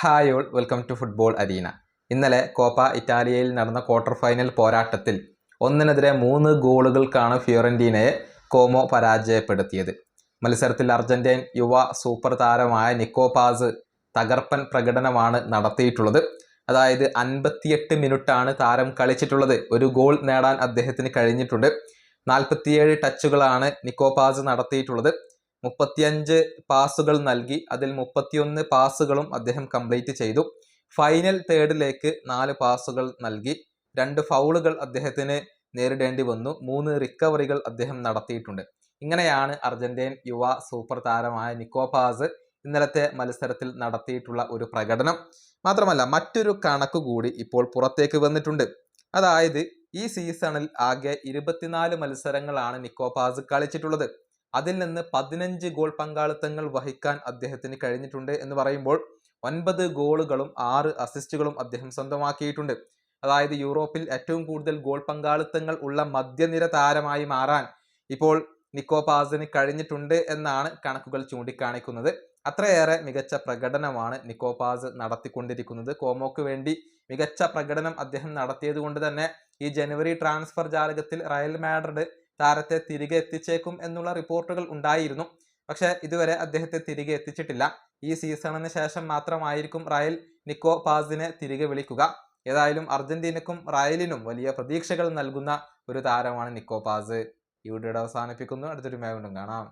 Hi all, welcome to football arena. ഇന്നലെ Copa ഇറ്റാലിയയിൽ നടന്ന ക്വാർട്ടർ ഫൈനൽ പോരാട്ടത്തിൽ 1-3 ഗോളുകൾക്കാണ് ഫിയോറന്റീനയെ കോമോ പരാജയപ്പെടുത്തിയത്. മത്സരത്തിൽ അർജന്റീൻ യുവ സൂപ്പർ താരമായ നിക്കോ പാസ് തകർപ്പൻ പ്രകടനമാണ് നടത്തിയിട്ടുള്ളത്. അതായത് 58 മിനിറ്റാണ് താരം കളിച്ചിട്ടുള്ളത്. ഒരു ഗോൾ നേടാൻ അദ്ദേഹത്തിന് കഴിഞ്ഞിട്ടുണ്ട്. 47 ടച്ചുകളാണ് നിക്കോ പാസ് നടത്തിയിട്ടുള്ളത്. 35 പാസുകൾ നൽകി. അതിൽ 31 പാസുകളും അദ്ദേഹം കംപ്ലീറ്റ് ചെയ്തു. ഫൈനൽ തേർഡിലേക്ക് 4 പാസുകൾ നൽകി. 2 ഫൗളുകൾ അദ്ദേഹത്തിന് നേരിടേണ്ടി വന്നു. 3 റിക്കവറികൾ അദ്ദേഹം നടത്തിയിട്ടുണ്ട്. ഇങ്ങനെയാണ് അർജന്റീൻ യുവ സൂപ്പർ താരമായ നിക്കോ പാസ് ഇന്നലത്തെ മത്സരത്തിൽ നടത്തിയിട്ടുള്ള ഒരു പ്രകടനം. മാത്രമല്ല, മറ്റൊരു കണക്ക് കൂടി ഇപ്പോൾ പുറത്തേക്ക് വന്നിട്ടുണ്ട്. അതായത് ഈ സീസണിൽ ആകെ 24 മത്സരങ്ങളാണ് നിക്കോ പാസ് കളിച്ചിട്ടുള്ളത്. അതിൽ നിന്ന് 15 ഗോൾ പങ്കാളിത്തങ്ങൾ വഹിക്കാൻ അദ്ദേഹത്തിന് കഴിഞ്ഞിട്ടുണ്ട് എന്ന് പറയുമ്പോൾ 9 ഗോളുകളും 6 അസിസ്റ്റുകളും അദ്ദേഹം സ്വന്തമാക്കിയിട്ടുണ്ട്. അതായത് യൂറോപ്പിൽ ഏറ്റവും കൂടുതൽ ഗോൾ പങ്കാളിത്തങ്ങൾ ഉള്ള മധ്യനിര താരമായി മാറാൻ ഇപ്പോൾ നിക്കോ പാസിന് കഴിഞ്ഞിട്ടുണ്ട് എന്നാണ് കണക്കുകൾ ചൂണ്ടിക്കാണിക്കുന്നത്. അത്രയേറെ മികച്ച പ്രകടനമാണ് നിക്കോ പാസ് നടത്തിക്കൊണ്ടിരിക്കുന്നത്. കോമോക്ക് വേണ്ടി മികച്ച പ്രകടനം അദ്ദേഹം നടത്തിയത് കൊണ്ട് തന്നെ ഈ ജനുവരി ട്രാൻസ്ഫർ ജാലകത്തിൽ റയൽ മാഡ്രിഡ് താരത്തെ തിരികെ എത്തിച്ചേക്കും എന്നുള്ള റിപ്പോർട്ടുകൾ ഉണ്ടായിരുന്നു. പക്ഷേ ഇതുവരെ അദ്ദേഹത്തെ തിരികെ എത്തിച്ചിട്ടില്ല. ഈ സീസണിന് ശേഷം മാത്രമായിരിക്കും റയൽ നിക്കോ പാസിനെ തിരികെ വിളിക്കുക. ഏതായാലും അർജന്റീനക്കും റയലിനും വലിയ പ്രതീക്ഷകൾ നൽകുന്ന ഒരു താരമാണ് നിക്കോ പാസ്. ഈ വീഡിയോയുടെ അവസാനിപ്പിക്കുന്നു. അടുത്തൊരു വീണ്ടും കാണാം.